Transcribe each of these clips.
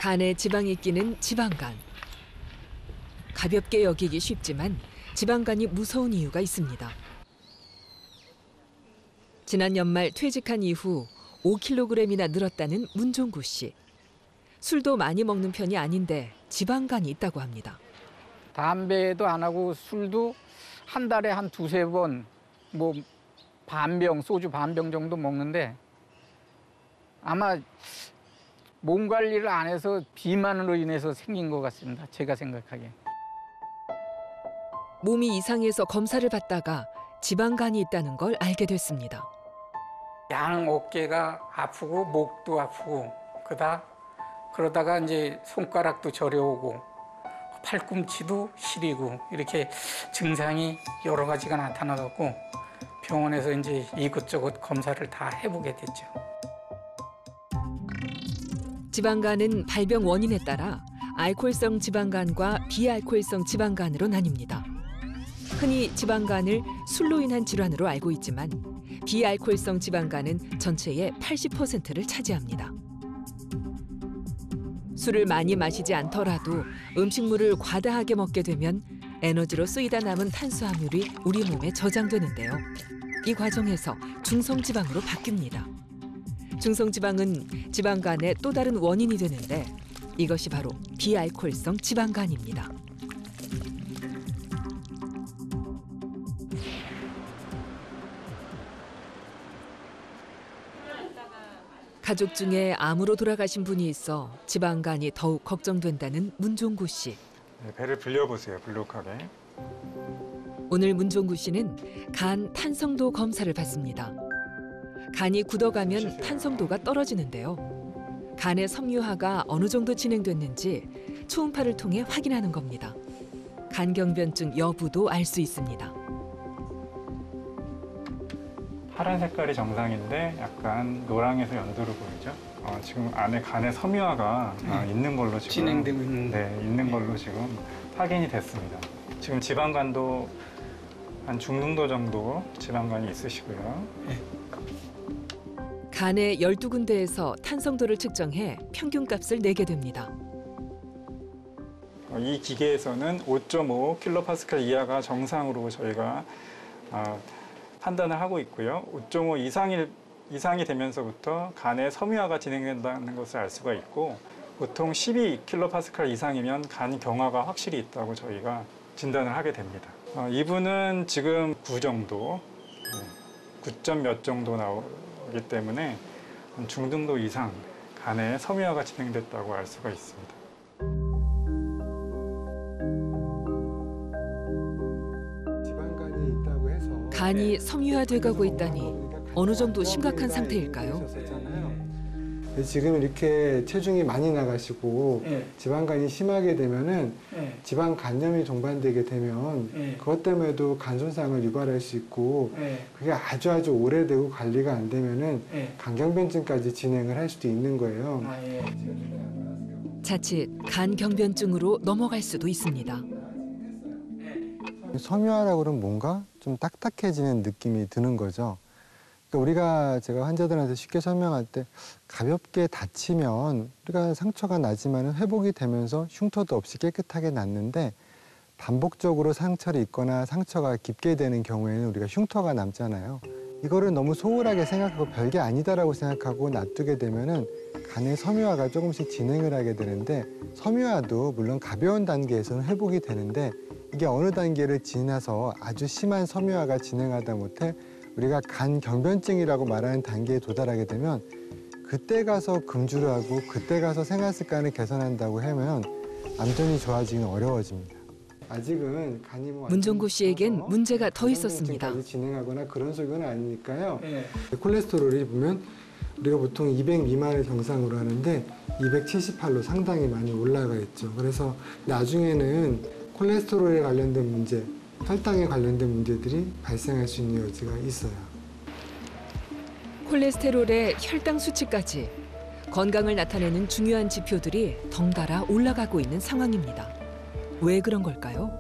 간에 지방이 끼는 지방간. 가볍게 여기기 쉽지만 지방간이 무서운 이유가 있습니다. 지난 연말 퇴직한 이후 5kg이나 늘었다는 문종구 씨. 술도 많이 먹는 편이 아닌데 지방간이 있다고 합니다. 담배도 안 하고 술도 한 달에 한 두세 번, 뭐 반병, 소주 반병 정도 먹는데 아마 몸 관리를 안 해서 비만으로 인해서 생긴 것 같습니다. 제가 생각하기에. 몸이 이상해서 검사를 받다가 지방간이 있다는 걸 알게 됐습니다. 양 어깨가 아프고 목도 아프고 그러다가 이제 손가락도 저려오고 팔꿈치도 시리고 이렇게 증상이 여러 가지가 나타나갖고 병원에서 이제 이것저것 검사를 다 해보게 됐죠. 지방간은 발병 원인에 따라 알코올성 지방간과 비알코올성 지방간으로 나뉩니다. 흔히 지방간을 술로 인한 질환으로 알고 있지만 비알코올성 지방간은 전체의 80%를 차지합니다. 술을 많이 마시지 않더라도 음식물을 과다하게 먹게 되면 에너지로 쓰이다 남은 탄수화물이 우리 몸에 저장되는데요. 이 과정에서 중성지방으로 바뀝니다. 중성지방은 지방간의 또 다른 원인이 되는데 이것이 바로 비알코올성 지방간입니다. 가족 중에 암으로 돌아가신 분이 있어 지방간이 더욱 걱정된다는 문종구 씨. 배를 불려보세요, 불룩하게. 오늘 문종구 씨는 간 탄성도 검사를 받습니다. 간이 굳어가면 탄성도가 떨어지는데요. 간의 섬유화가 어느 정도 진행됐는지 초음파를 통해 확인하는 겁니다. 간경변증 여부도 알 수 있습니다. 파란 색깔이 정상인데 약간 노랑에서 연두로 보이죠? 지금 안에 간의 섬유화가 있는 걸로 지금 진행되고 있는데. 네, 있는 걸로 지금 확인이 됐습니다. 지금 지방간도 한 중등도 정도 지방간이 있으시고요. 네. 간의 12군데에서 탄성도를 측정해 평균값을 내게 됩니다. 이 기계에서는 5.5kPa 이하가 정상으로 저희가 판단을 하고 있고요. 5.5 이상이 되면서부터 간의 섬유화가 진행된다는 것을 알 수가 있고 보통 12kPa 이상이면 간 경화가 확실히 있다고 저희가 진단을 하게 됩니다. 이분은 지금 9 정도, 9점 몇 정도 나오기 때문에 중등도 이상 간의 섬유화가 진행됐다고 알 수가 있습니다. 간이 섬유화돼가고 있다니 어느 정도 심각한 상태일까요? 지금 이렇게 체중이 많이 나가시고 지방간이 심하게 되면은 지방 간염이 동반되게 되면 그것 때문에도 간 손상을 유발할 수 있고 그게 아주 오래되고 관리가 안 되면은 간경변증까지 진행을 할 수도 있는 거예요. 자칫 간경변증으로 넘어갈 수도 있습니다. 섬유화라고 그러면 뭔가 좀 딱딱해지는 느낌이 드는 거죠. 그러니까 제가 환자들한테 쉽게 설명할 때 가볍게 다치면 우리가 상처가 나지만 회복이 되면서 흉터도 없이 깨끗하게 낫는데 반복적으로 상처를 입거나 상처가 깊게 되는 경우에는 우리가 흉터가 남잖아요. 이거를 너무 소홀하게 생각하고 별게 아니다라고 생각하고 놔두게 되면은 간의 섬유화가 조금씩 진행을 하게 되는데 섬유화도 물론 가벼운 단계에서는 회복이 되는데 이게 어느 단계를 지나서 아주 심한 섬유화가 진행하다 못해 우리가 간경변증이라고 말하는 단계에 도달하게 되면 그때 가서 금주를 하고 그때 가서 생활 습관을 개선한다고 하면 안전이 좋아지기는 어려워집니다. 아직은 간이 문종구 씨에겐 문제가 더 있었습니다. 진행하거나 그런 소견은 아니니까요. 콜레스테롤이 보면 우리가 보통 200 미만을 정상으로 하는데 278로 상당히 많이 올라가 있죠. 그래서 나중에는 콜레스테롤에 관련된 문제, 혈당에 관련된 문제들이 발생할 수 있는 여지가 있어요. 콜레스테롤의 혈당 수치까지 건강을 나타내는 중요한 지표들이 덩달아 올라가고 있는 상황입니다. 왜 그런 걸까요?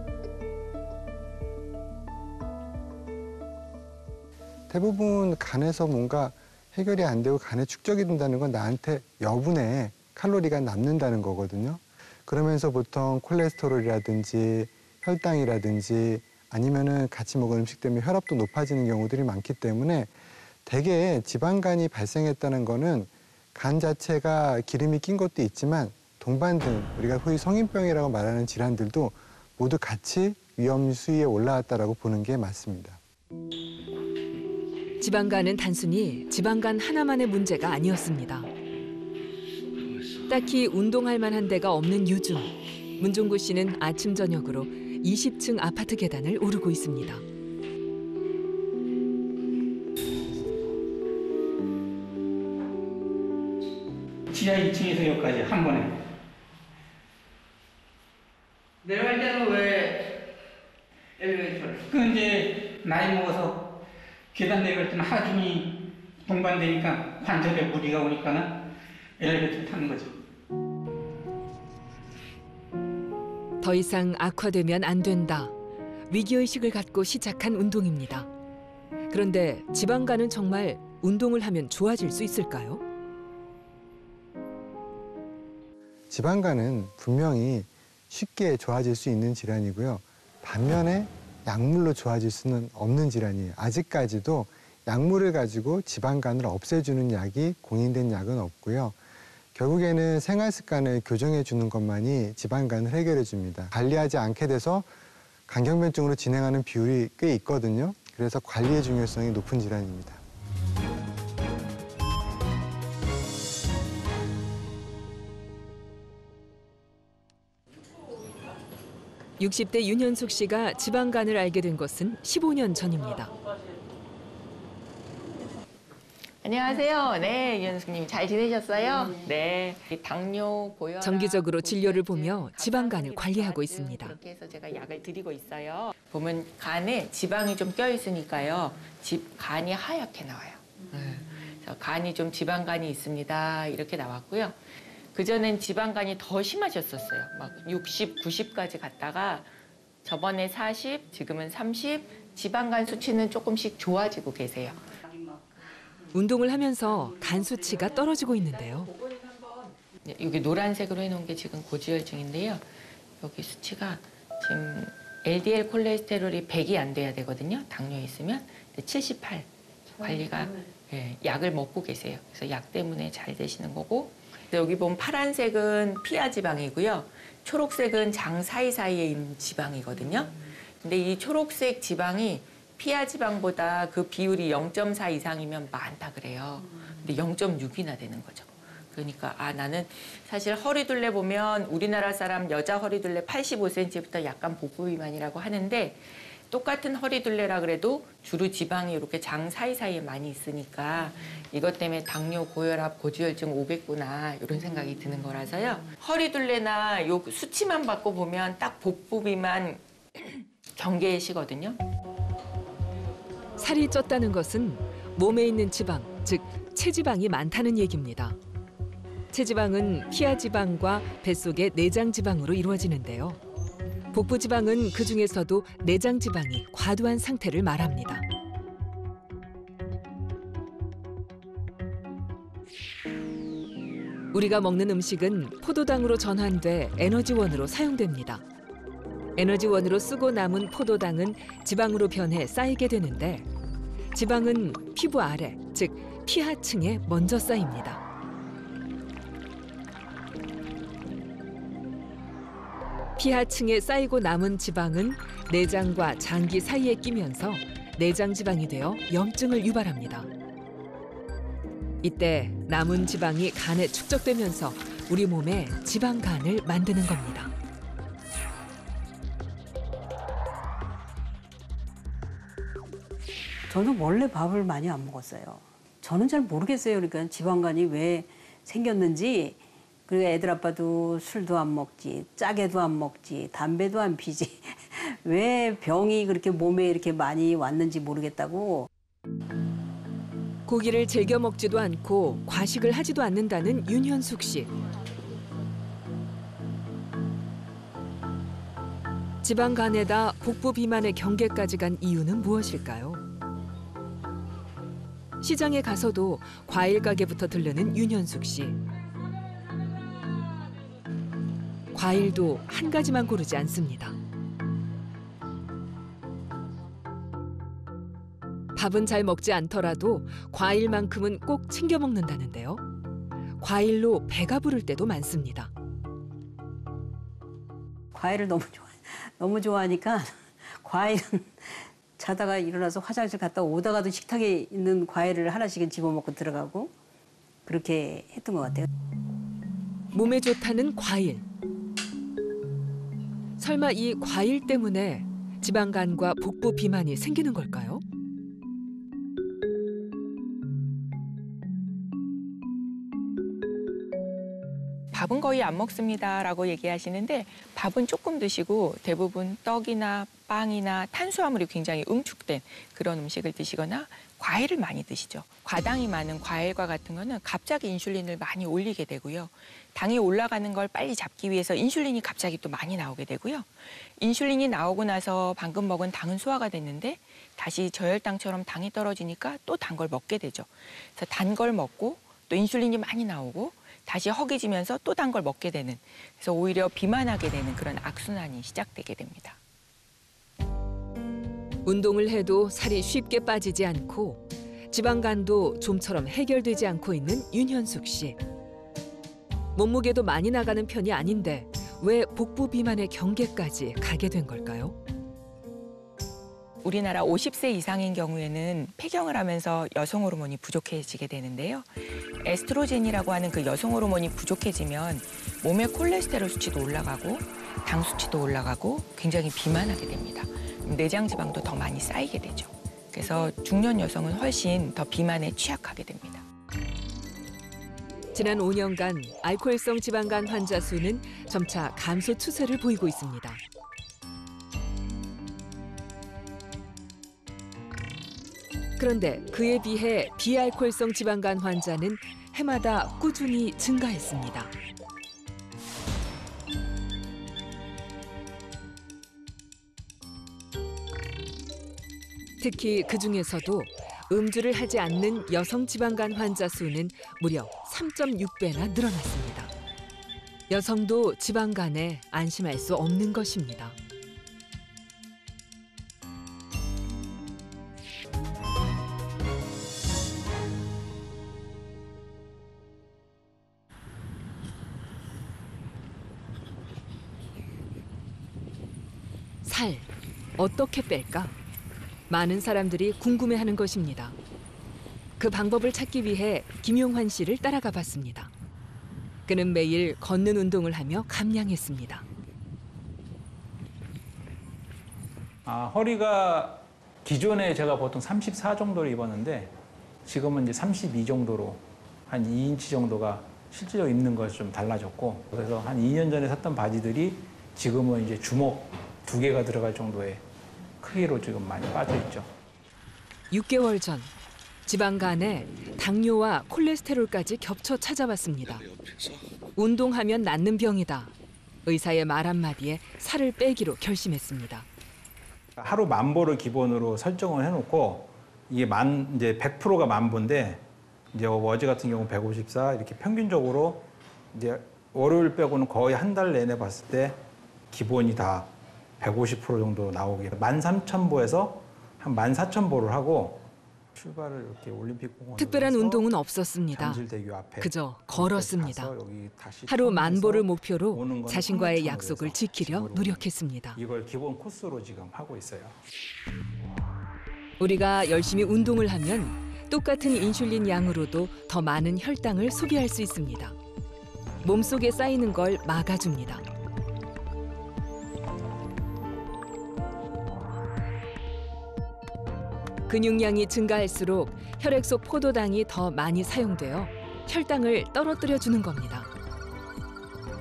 대부분 간에서 뭔가 해결이 안 되고 간에 축적이 된다는 건 나한테 여분의 칼로리가 남는다는 거거든요. 그러면서 보통 콜레스테롤이라든지 혈당이라든지 아니면은 같이 먹은 음식 때문에 혈압도 높아지는 경우들이 많기 때문에 대개 지방간이 발생했다는 거는 간 자체가 기름이 낀 것도 있지만 동반된 우리가 소위 성인병이라고 말하는 질환들도 모두 같이 위험 수위에 올라왔다라고 보는 게 맞습니다. 지방간은 단순히 지방간 하나만의 문제가 아니었습니다. 딱히 운동할 만한 데가 없는 요즘, 문종구 씨는 아침 저녁으로 20층 아파트 계단을 오르고 있습니다. 지하 2층에서 여기까지 한 번에. 내려갈 때는 왜 엘리베이터를? 그 이제 나이 먹어서 계단 내려갈 때는 하중이 동반되니까 관절에 무리가 오니까는 엘리베이터 타는 거죠. 더 이상 악화되면 안 된다. 위기의식을 갖고 시작한 운동입니다. 그런데 지방간은 정말 운동을 하면 좋아질 수 있을까요? 지방간은 분명히 쉽게 좋아질 수 있는 질환이고요. 반면에 약물로 좋아질 수는 없는 질환이에요. 아직까지도 약물을 가지고 지방간을 없애주는 약이 공인된 약은 없고요. 결국에는 생활 습관을 교정해 주는 것만이 지방간을 해결해 줍니다. 관리하지 않게 돼서 간경변증으로 진행하는 비율이 꽤 있거든요. 그래서 관리의 중요성이 높은 질환입니다. 60대 윤현숙 씨가 지방간을 알게 된 것은 15년 전입니다. 안녕하세요. 네, 윤현숙님 잘 지내셨어요? 네. 당뇨, 고혈압, 정기적으로 진료를 보며 고지혈증, 지방간을 관리하고 있습니다. 그렇게 해서 제가 약을 드리고 있어요. 보면 간에 지방이 좀 껴 있으니까요. 간이 하얗게 나와요. 그래서 간이 좀 지방간이 있습니다. 이렇게 나왔고요. 그전엔 지방간이 더 심하셨었어요. 막 60, 90까지 갔다가 저번에 40, 지금은 30, 지방간 수치는 조금씩 좋아지고 계세요. 운동을 하면서 간 수치가 떨어지고 있는데요. 여기 노란색으로 해놓은 게 지금 고지혈증인데요. 여기 수치가 지금 LDL 콜레스테롤이 100이 안 돼야 되거든요. 당뇨 있으면. 78. 관리가 약을 먹고 계세요. 그래서 약 때문에 잘 되시는 거고. 여기 보면 파란색은 피하 지방이고요. 초록색은 장 사이사이에 있는 지방이거든요. 근데 이 초록색 지방이 피하 지방보다 그 비율이 0.4 이상이면 많다 그래요. 근데 0.6이나 되는 거죠. 그러니까 나는 사실 허리둘레 보면 우리나라 사람 여자 허리둘레 85cm부터 약간 복부 비만이라고 하는데 똑같은 허리둘레라 그래도 주로 지방이 이렇게 장 사이사이에 많이 있으니까 이것 때문에 당뇨, 고혈압, 고지혈증 오겠구나 이런 생각이 드는 거라서요. 허리둘레나 요 수치만 받고 보면 딱 복부 비만 경계시거든요. 살이 쪘다는 것은 몸에 있는 지방, 즉 체지방이 많다는 얘기입니다. 체지방은 피하지방과 뱃속의 내장지방으로 이루어지는데요. 복부지방은 그중에서도 내장지방이 과도한 상태를 말합니다. 우리가 먹는 음식은 포도당으로 전환돼 에너지원으로 사용됩니다. 에너지원으로 쓰고 남은 포도당은 지방으로 변해 쌓이게 되는데 지방은 피부 아래, 즉 피하층에 먼저 쌓입니다. 피하층에 쌓이고 남은 지방은 내장과 장기 사이에 끼면서 내장지방이 되어 염증을 유발합니다. 이때 남은 지방이 간에 축적되면서 우리 몸에 지방간을 만드는 겁니다. 저는 원래 밥을 많이 안 먹었어요. 저는 잘 모르겠어요. 그러니까 지방간이 왜 생겼는지. 그리고 애들 아빠도 술도 안 먹지, 짜게도 안 먹지, 담배도 안 피지. 왜 병이 그렇게 몸에 이렇게 많이 왔는지 모르겠다고. 고기를 즐겨 먹지도 않고 과식을 하지도 않는다는 윤현숙 씨. 지방간에다 복부 비만의 경계까지 간 이유는 무엇일까요? 시장에 가서도 과일 가게부터 들르는 윤현숙 씨. 과일도 한 가지만 고르지 않습니다. 밥은 잘 먹지 않더라도 과일만큼은 꼭 챙겨 먹는다는데요. 과일로 배가 부를 때도 많습니다. 과일을 너무 좋아하니까 과일은 자다가 일어나서 화장실 갔다 오다가도 식탁에 있는 과일을 하나씩은 집어먹고 들어가고 그렇게 했던 것 같아요. 몸에 좋다는 과일. 설마 이 과일 때문에 지방간과 복부 비만이 생기는 걸까요? 밥은 거의 안 먹습니다라고 얘기하시는데 밥은 조금 드시고 대부분 떡이나 빵이나 탄수화물이 굉장히 응축된 그런 음식을 드시거나 과일을 많이 드시죠. 과당이 많은 과일과 같은 거는 갑자기 인슐린을 많이 올리게 되고요. 당이 올라가는 걸 빨리 잡기 위해서 인슐린이 갑자기 또 많이 나오게 되고요. 인슐린이 나오고 나서 방금 먹은 당은 소화가 됐는데 다시 저혈당처럼 당이 떨어지니까 또 단 걸 먹게 되죠. 그래서 단 걸 먹고 또 인슐린이 많이 나오고 다시 허기지면서 또 단 걸 먹게 되는, 그래서 오히려 비만하게 되는 그런 악순환이 시작되게 됩니다. 운동을 해도 살이 쉽게 빠지지 않고 지방간도 좀처럼 해결되지 않고 있는 윤현숙 씨. 몸무게도 많이 나가는 편이 아닌데 왜 복부 비만의 경계까지 가게 된 걸까요? 우리나라 50세 이상인 경우에는 폐경을 하면서 여성 호르몬이 부족해지게 되는데요. 에스트로겐이라고 하는 그 여성 호르몬이 부족해지면 몸의 콜레스테롤 수치도 올라가고 당 수치도 올라가고 굉장히 비만하게 됩니다. 내장 지방도 더 많이 쌓이게 되죠. 그래서 중년 여성은 훨씬 더 비만에 취약하게 됩니다. 지난 5년간 알코올성 지방간 환자 수는 점차 감소 추세를 보이고 있습니다. 그런데 그에 비해 비알코올성 지방간 환자는 해마다 꾸준히 증가했습니다. 특히 그중에서도 음주를 하지 않는 여성 지방간 환자 수는 무려 3.6배나 늘어났습니다. 여성도 지방간에 안심할 수 없는 것입니다. 살, 어떻게 뺄까? 많은 사람들이 궁금해하는 것입니다. 그 방법을 찾기 위해 김용환 씨를 따라가 봤습니다. 그는 매일 걷는 운동을 하며 감량했습니다. 허리가 기존에 제가 보통 34 정도를 입었는데 지금은 이제 32 정도로 한 2인치 정도가 실제로 입는 것이 좀 달라졌고, 그래서 한 2년 전에 샀던 바지들이 지금은 이제 주먹 2개가 들어갈 정도의 크기로 지금 많이 빠져 있죠. 6개월 전 지방간에 당뇨와 콜레스테롤까지 겹쳐 찾아왔습니다. 운동하면 낫는 병이다. 의사의 말 한마디에 살을 빼기로 결심했습니다. 하루 1000보를 기본으로 설정을 해놓고 이게 이제 100%가 1000보인데 이제 어제 같은 경우 154 이렇게 평균적으로 이제 월요일 빼고는 거의 한 달 내내 봤을 때 기본이 다 150% 정도 나오게 13,000보에서 한 14,000보를 하고 출발을 이렇게 올림픽 공원으로 특별한 운동은 없었습니다. 잠실대교 앞에 그저 걸었습니다. 여기 다시 하루 통해서 1000보를 오는 목표로 건 자신과의 3,000 약속을 에서 지키려 집으로 노력했습니다. 이걸 기본 코스로 지금 하고 있어요. 우리가 열심히 운동을 하면 똑같은 인슐린 양으로도 더 많은 혈당을 소비할 수 있습니다. 몸속에 쌓이는 걸 막아줍니다. 근육량이 증가할수록 혈액 속 포도당이 더 많이 사용되어 혈당을 떨어뜨려 주는 겁니다.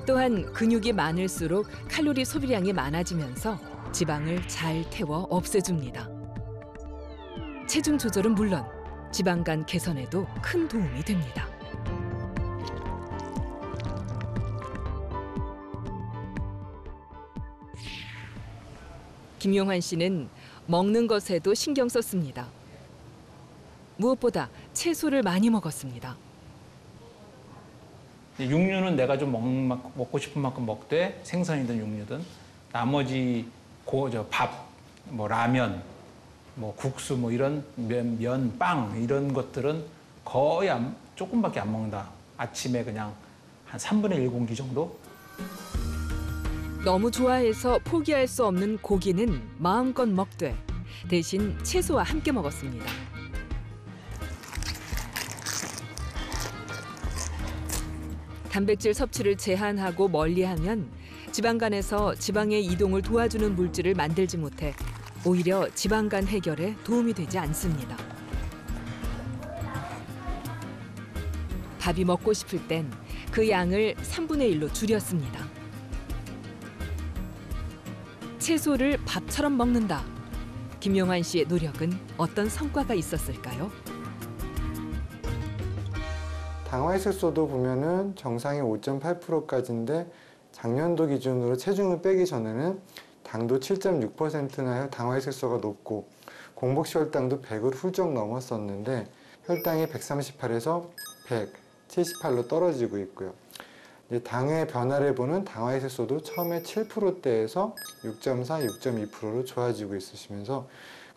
또한 근육이 많을수록 칼로리 소비량이 많아지면서 지방을 잘 태워 없애줍니다. 체중 조절은 물론 지방간 개선에도 큰 도움이 됩니다. 김용환 씨는 먹는 것에도 신경 썼습니다. 무엇보다 채소를 많이 먹었습니다. 육류는 내가 좀 먹고 싶은 만큼 먹되 생선이든 육류든 나머지 밥, 뭐 라면, 뭐 국수, 뭐 이런 면, 빵 이런 것들은 거의 조금밖에 안 먹는다. 아침에 그냥 한 3분의 1 공기 정도? 너무 좋아해서 포기할 수 없는 고기는 마음껏 먹되 대신 채소와 함께 먹었습니다. 단백질 섭취를 제한하고 멀리하면 지방간에서 지방의 이동을 도와주는 물질을 만들지 못해 오히려 지방간 해결에 도움이 되지 않습니다. 밥이 먹고 싶을 땐 그 양을 3분의 1로 줄였습니다. 채소를 밥처럼 먹는다. 김용환 씨의 노력은 어떤 성과가 있었을까요? 당화혈색소도 보면은 정상이 5.8%까지인데 작년도 기준으로 체중을 빼기 전에는 당도 7.6%나 당화혈색소가 높고 공복시 혈당도 100을 훌쩍 넘었었는데 혈당이 138에서 178로 떨어지고 있고요. 이제 당의 변화를 보는 당화혈색소도 처음에 7%대에서 6.4, 6.2%로 좋아지고 있으시면서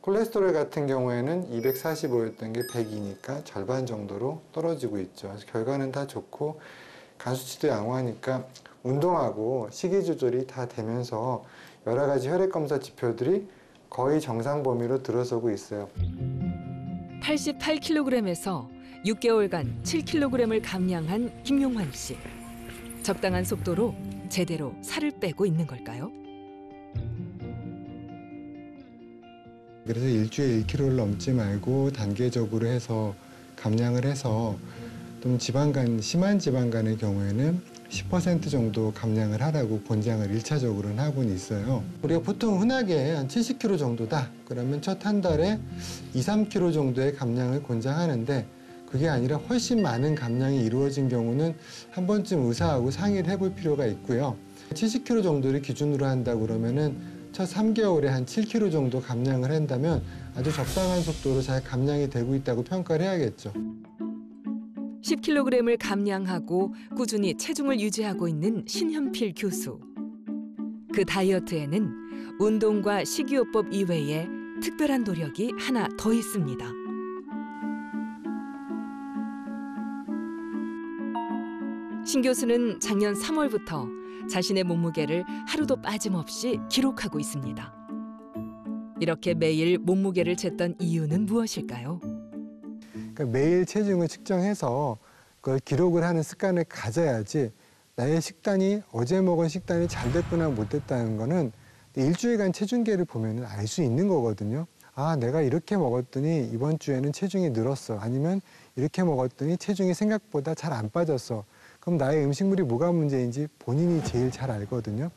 콜레스테롤 같은 경우에는 245였던 게 100이니까 절반 정도로 떨어지고 있죠. 그래서 결과는 다 좋고 간 수치도 양호하니까 운동하고 식이 조절이 다 되면서 여러 가지 혈액 검사 지표들이 거의 정상 범위로 들어서고 있어요. 88kg에서 6개월간 7kg을 감량한 김용환 씨. 적당한 속도로 제대로 살을 빼고 있는 걸까요? 그래서 일주일에 1kg를 넘지 말고 단계적으로 해서 감량을 해서 좀 심한 지방간의 경우에는 10% 정도 감량을 하라고 권장을 1차적으로는 하고는 있어요. 우리가 보통 흔하게 한 70kg 정도다. 그러면 첫 한 달에 2, 3kg 정도의 감량을 권장하는데 그게 아니라 훨씬 많은 감량이 이루어진 경우는 한 번쯤 의사하고 상의를 해볼 필요가 있고요. 70kg 정도를 기준으로 한다 그러면은 첫 3개월에 한 7kg 정도 감량을 한다면 아주 적당한 속도로 잘 감량이 되고 있다고 평가를 해야겠죠. 10kg을 감량하고 꾸준히 체중을 유지하고 있는 신현필 교수. 그 다이어트에는 운동과 식이요법 이외에 특별한 노력이 하나 더 있습니다. 신 교수는 작년 3월부터 자신의 몸무게를 하루도 빠짐없이 기록하고 있습니다. 이렇게 매일 몸무게를 쟀던 이유는 무엇일까요? 그러니까 매일 체중을 측정해서 그걸 기록을 하는 습관을 가져야지 나의 식단이 어제 먹은 식단이 잘 됐거나 못 됐다는 거는 일주일간 체중계를 보면 알 수 있는 거거든요. 아, 내가 이렇게 먹었더니 이번 주에는 체중이 늘었어. 아니면 이렇게 먹었더니 체중이 생각보다 잘 안 빠졌어. 그럼 나의 음식물이 뭐가 문제인지 본인이 제일 잘 알거든요.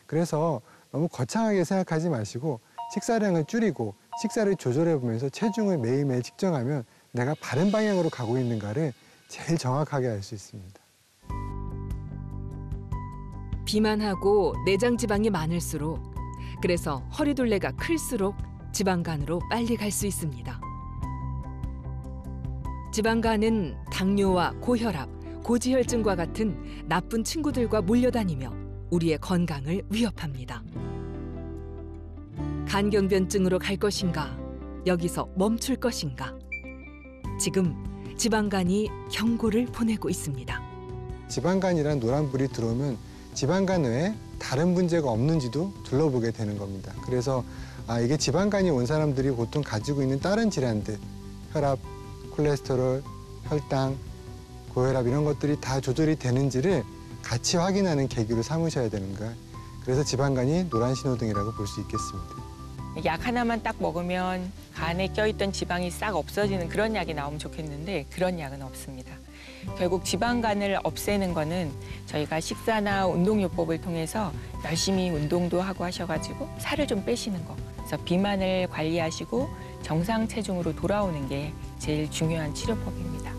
그래서 너무 거창하게 생각하지 마시고 식사량을 줄이고 식사를 조절해 보면서 체중을 매일매일 측정하면 내가 바른 방향으로 가고 있는가를 제일 정확하게 알 수 있습니다. 비만하고 내장 지방이 많을수록, 그래서 허리둘레가 클수록 지방간으로 빨리 갈 수 있습니다. 지방간은 당뇨와 고혈압, 고지혈증과 같은 나쁜 친구들과 몰려다니며 우리의 건강을 위협합니다. 간경변증으로 갈 것인가? 여기서 멈출 것인가? 지금 지방간이 경고를 보내고 있습니다. 지방간이란 노란불이 들어오면 지방간 외에 다른 문제가 없는지도 둘러보게 되는 겁니다. 그래서 이게 지방간이 온 사람들이 보통 가지고 있는 다른 질환들, 혈압, 콜레스테롤, 혈당, 고혈압 이런 것들이 다 조절이 되는지를 같이 확인하는 계기로 삼으셔야 되는 거예요. 그래서 지방간이 노란 신호등이라고 볼 수 있겠습니다. 약 하나만 딱 먹으면 간에 껴있던 지방이 싹 없어지는 그런 약이 나오면 좋겠는데 그런 약은 없습니다. 결국 지방간을 없애는 거는 저희가 식사나 운동요법을 통해서 열심히 운동도 하고 하셔가지고 살을 좀 빼시는 거. 그래서 비만을 관리하시고 정상 체중으로 돌아오는 게 제일 중요한 치료법입니다.